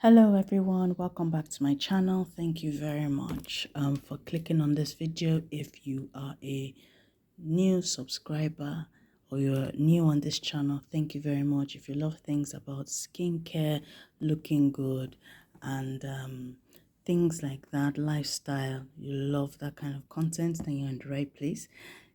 Hello everyone, welcome back to my channel. Thank you very much for clicking on this video. If you are a new subscriber or you're new on this channel, thank you very much. If you love things about skincare, looking good, and things like that, lifestyle, you love that kind of content, then you're in the right place.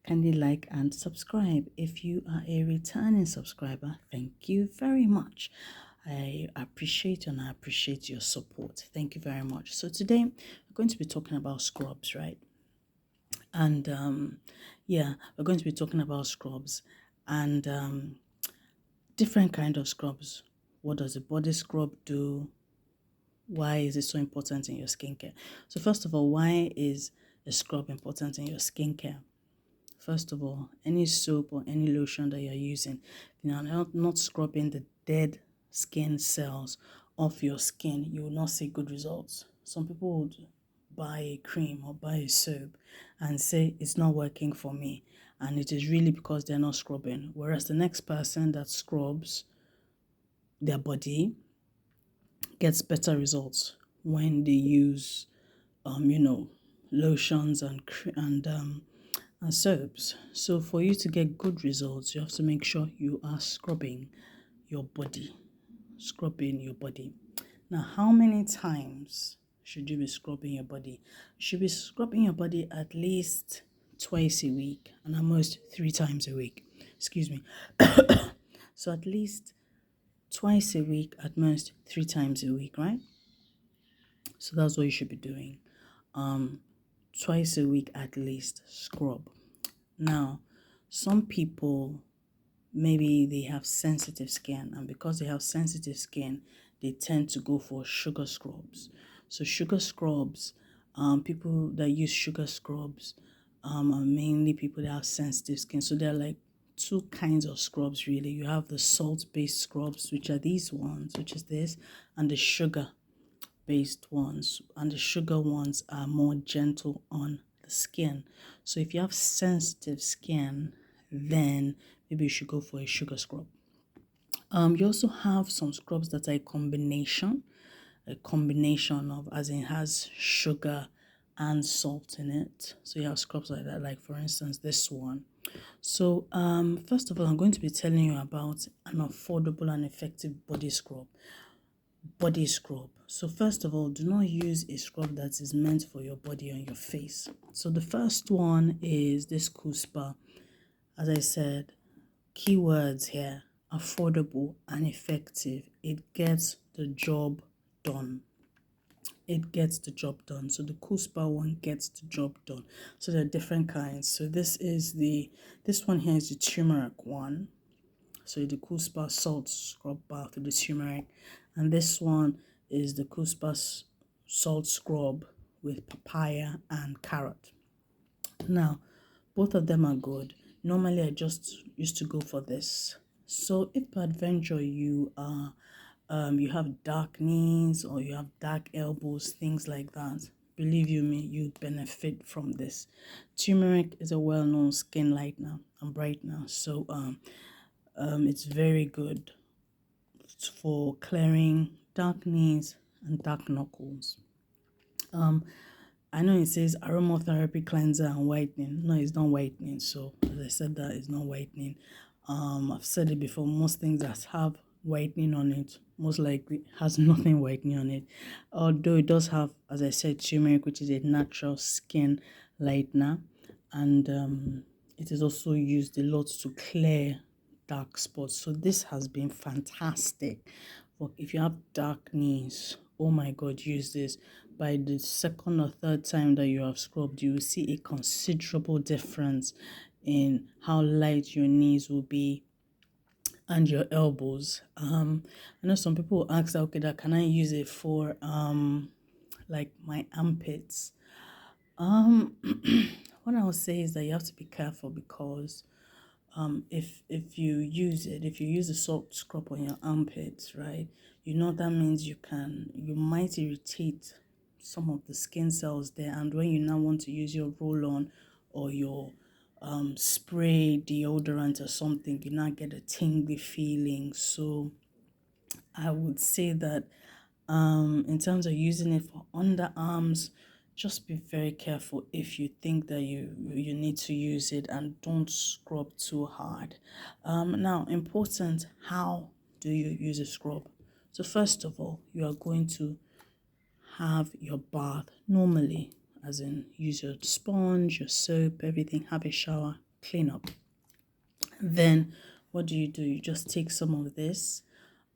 Kindly like and subscribe. If you are a returning subscriber, thank you very much. I appreciate and I appreciate your support. Thank you very much. So today we're going to be talking about scrubs, right? And yeah, we're going to be talking about scrubs and different kind of scrubs. What does a body scrub do? Why is it so important in your skincare? So first of all, why is a scrub important in your skincare? First of all, any soap or any lotion that you're using, not scrubbing the dead skin cells off your skin, you will not see good results. Some people would buy a cream or buy a soap and say it's not working for me, and it is really because they're not scrubbing. Whereas the next person that scrubs their body gets better results when they use, lotions and soaps. So for you to get good results, you have to make sure you are scrubbing your body. Scrubbing your body. Now, how many times should you be scrubbing your body? You should be scrubbing your body at least twice a week and at most 3 times a week. Excuse me. So at least twice a week, at most 3 times a week, right? So that's what you should be doing. Twice a week at least, scrub. Now, some people, maybe they have sensitive skin, and because they have sensitive skin, they tend to go for sugar scrubs. So sugar scrubs, people that use sugar scrubs are mainly people that have sensitive skin. So there are like two kinds of scrubs really. You have the salt-based scrubs, which are these ones, which is this, and the sugar-based ones. And the sugar ones are more gentle on the skin. So if you have sensitive skin, then maybe you should go for a sugar scrub. You also have some scrubs that are a combination of, as in has sugar and salt in it. So you have scrubs like that, like for instance this one. So first of all, I'm going to be telling you about an affordable and effective body scrub. So first of all, do not use a scrub that is meant for your body on your face. So the first one is this Cuspa. As I said, keywords here: affordable and effective. It gets the job done. It gets the job done. So the Cuspa one gets the job done. So there are different kinds. So this one here is the turmeric one. So the Cuspa salt scrub bath with the turmeric, and this one is the Cuspa salt scrub with papaya and carrot. Now, both of them are good. Normally, I just used to go for this. So if peradventure you are, you have dark knees or you have dark elbows, things like that, believe you me, you benefit from this. Turmeric is a well-known skin lightener and brightener, so it's very good for clearing dark knees and dark knuckles. I know it says aromatherapy cleanser and whitening. No, it's not whitening. So as I said, that is not whitening. I've said it before. Most things that have whitening on it most likely has nothing whitening on it. Although it does have, as I said, turmeric, which is a natural skin lightener, and it is also used a lot to clear dark spots. So this has been fantastic. But if you have dark knees, oh my god, use this. By the second or third time that you have scrubbed, you will see a considerable difference in how light your knees will be and your elbows. I know some people will ask, okay, that can I use it for like my armpits? What I would say is that you have to be careful, because if you use a salt scrub on your armpits, right, that means you might irritate some of the skin cells there, and when you now want to use your roll-on or your spray deodorant or something, you now get a tingly feeling. So I would say that In terms of using it for underarms, just be very careful if you think that you need to use it, and don't scrub too hard. Now, important, how do you use a scrub? So first of all, you are going to have your bath normally, as in use your sponge, your soap, everything, have a shower, clean up. Then what do? You just take some of this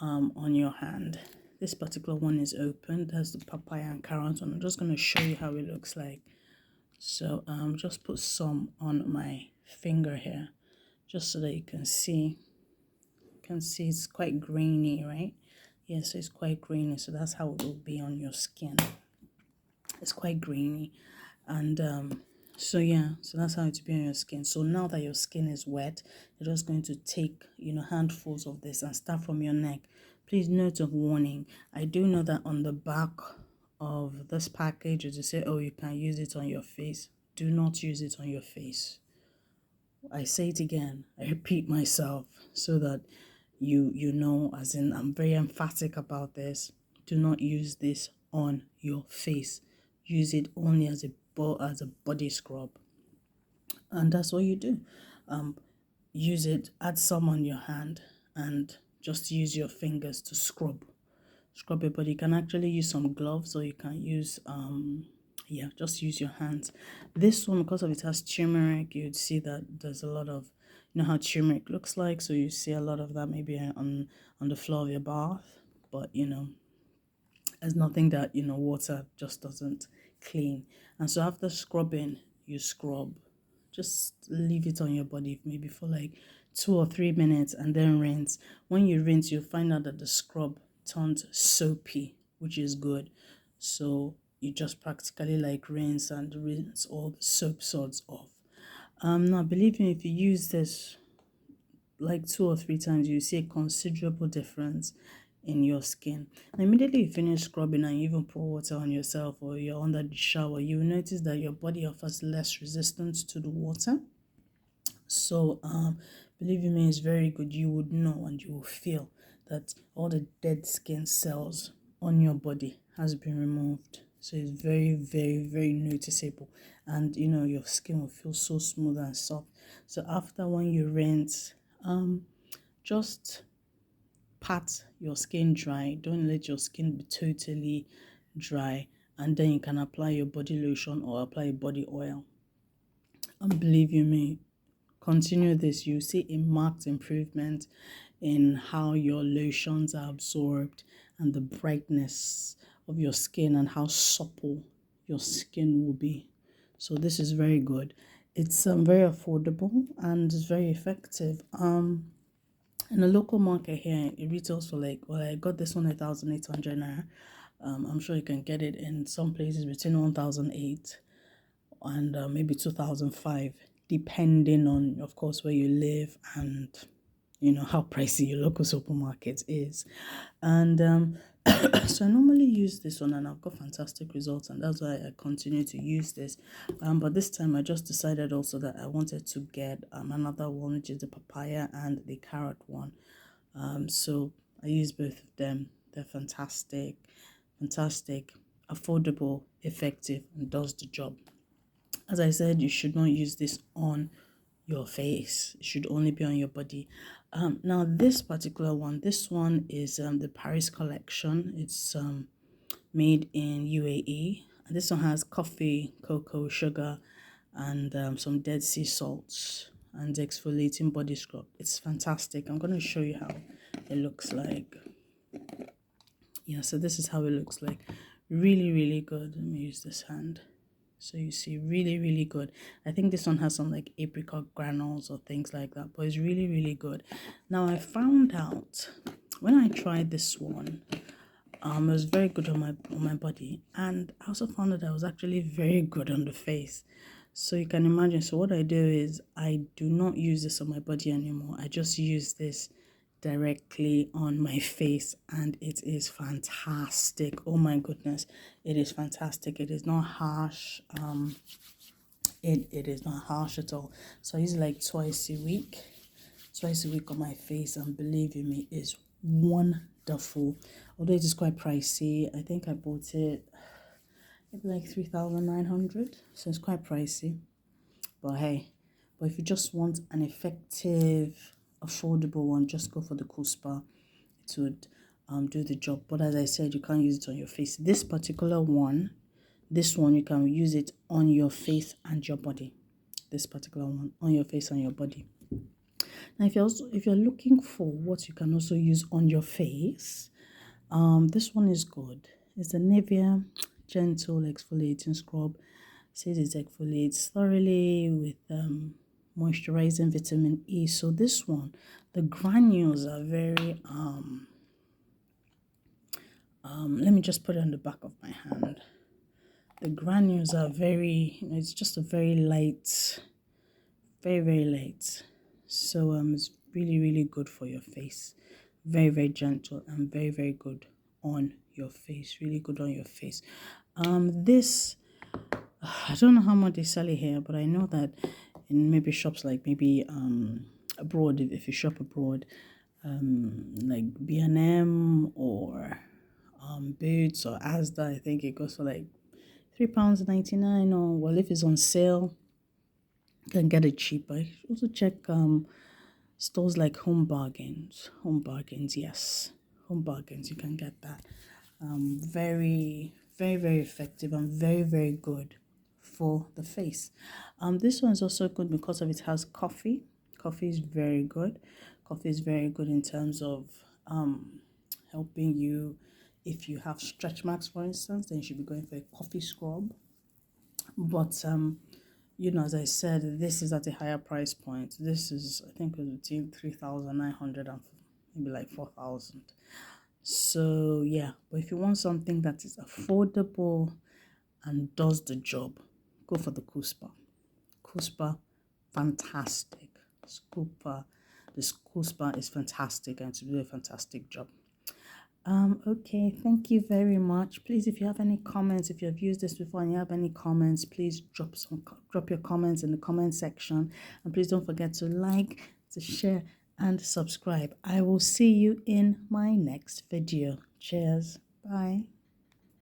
on your hand. This particular one is open. That's the papaya and carrot one. I'm just going to show you how it looks like. So just put some on my finger here, just so that you can see. You can see it's quite grainy, right? Yeah, so it's quite grainy. So that's how it will be on your skin. It's quite grainy, and so yeah, so that's how it will be on your skin. So now that your skin is wet, you're just going to take handfuls of this and start from your neck. Please note of warning, I do know that on the back of this package it will say, oh, you can use it on your face. Do not use it on your face. I say it again, I repeat myself, so that you know, as in, I'm very emphatic about this. Do not use this on your face. Use it only as a body scrub, and that's what you do. Use it, add some on your hand, and just use your fingers to scrub your body. You can actually use some gloves, or you can use yeah, just use your hands. This one, because of it has turmeric, you'd see that there's a lot of, how turmeric looks like, so you see a lot of that maybe on the floor of your bath. But there's nothing that water just doesn't clean. And so after scrubbing, you scrub. Just leave it on your body maybe for like 2 or 3 minutes, and then rinse. When you rinse, you'll find out that the scrub turned soapy, which is good. So you just practically like rinse all the soap suds off. Now, believe me, if you use this like 2 or 3 times, you see a considerable difference in your skin. And immediately you finish scrubbing and you even pour water on yourself, or you're under the shower, you will notice that your body offers less resistance to the water. So believe me, it's very good. You would know and you will feel that all the dead skin cells on your body has been removed. So it's very, very, very noticeable, and your skin will feel so smooth and soft. So after, when you rinse, just pat your skin dry. Don't let your skin be totally dry, and then you can apply your body lotion or apply body oil. And believe you me, continue this, you see a marked improvement in how your lotions are absorbed, and the brightness of your skin, and how supple your skin will be. So this is very good. It's very affordable and it's very effective. In the local market here, it retails for like, well, I got this one 1,800 naira. I'm sure you can get it in some places between 1,008 and maybe 2,005, depending on, of course, where you live and how pricey your local supermarket is. And so I normally use this one, and I've got fantastic results, and that's why I continue to use this. But this time I just decided also that I wanted to get another one, which is the papaya and the carrot one. So I use both of them. They're fantastic, affordable, effective, and does the job. As I said, you should not use this on your face. It should only be on your body. Now this particular one, this one is the Paris collection. It's made in UAE, and this one has coffee, cocoa, sugar, and some Dead Sea salts and exfoliating body scrub. It's fantastic. I'm going to show you how it looks like. Yeah, so this is how it looks like. Really, really good. Let me use this hand. So you see, really, really good. I think this one has some like apricot granules or things like that, but it's really, really good. Now I found out when I tried this one, it was very good on my body, and I also found that I was actually very good on the face. So you can imagine. So what I do is I do not use this on my body anymore. I just use this directly on my face, and it is fantastic. Oh my goodness, it is fantastic. It is not harsh. It is not harsh at all. So I use it like twice a week on my face, and believe you me, it's wonderful. although it is quite pricey. I think I bought it maybe like 3,900, so it's quite pricey. But hey, but if you just want an effective, affordable one, just go for the Cool Spa. It would do the job. But as I said, you can't use it on your face. This particular one, this one, you can use it on your face and your body. This particular one on your face and your body. Now, if you're looking for what you can also use on your face, this one is good. It's the Nivea Gentle Exfoliating Scrub. Says it exfoliates thoroughly with moisturizing vitamin E. So this one, the granules are very let me just put it on the back of my hand. The granules are very, it's just a very light, very light. So it's really good for your face. Very gentle and very good on your face. Really good on your face. This, I don't know how much they sell it here, but I know that in maybe shops like maybe abroad, if you shop abroad, like B&M or Boots or Asda, I think it goes for like £3.99, or well, if it's on sale, you can get it cheaper. Also check stores like Home Bargains, yes, Home Bargains, you can get that. Very effective and very good for the face. This one is also good because of it has coffee. Coffee is very good. Coffee is very good in terms of helping you. If you have stretch marks, for instance, then you should be going for a coffee scrub. But you know, as I said, this is at a higher price point. This is, I think, between 3,900 and maybe like 4,000. So yeah, but if you want something that is affordable and does the job, go for the Cool Spa. Cool Spa, fantastic. This Cool Spa is fantastic, and it's really a fantastic job. Okay, thank you very much. Please, if you have any comments, if you have used this before and you have any comments, please drop your comments in the comment section, and please don't forget to like, to share and subscribe. I will see you in my next video. Cheers. Bye.